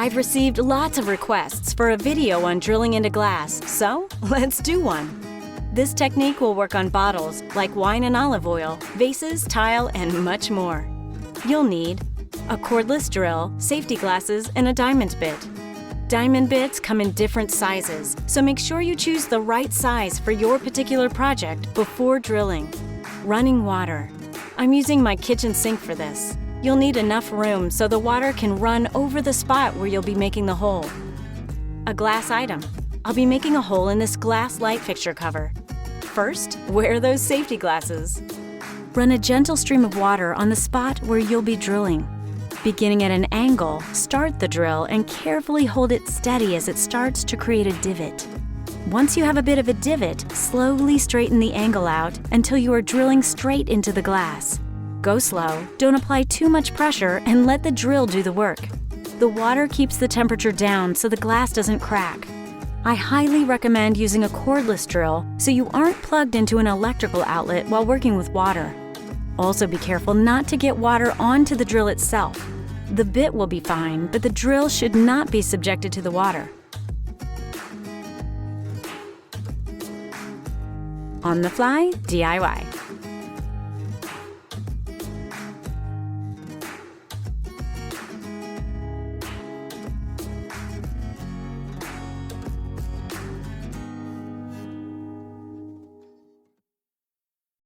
I've received lots of requests for a video on drilling into glass, so let's do one. This technique will work on bottles like wine and olive oil, vases, tile, and much more. You'll need a cordless drill, safety glasses, and a diamond bit. Diamond bits come in different sizes, so make sure you choose the right size for your particular project before drilling. Running water. I'm using my kitchen sink for this. You'll need enough room so the water can run over the spot where you'll be making the hole. A glass item. I'll be making a hole in this glass light fixture cover. First, wear those safety glasses. Run a gentle stream of water on the spot where you'll be drilling. Beginning at an angle, start the drill and carefully hold it steady as it starts to create a divot. Once you have a bit of a divot, slowly straighten the angle out until you are drilling straight into the glass. Go slow, don't apply too much pressure, and let the drill do the work. The water keeps the temperature down so the glass doesn't crack. I highly recommend using a cordless drill so you aren't plugged into an electrical outlet while working with water. Also be careful not to get water onto the drill itself. The bit will be fine, but the drill should not be subjected to the water. On the fly DIY.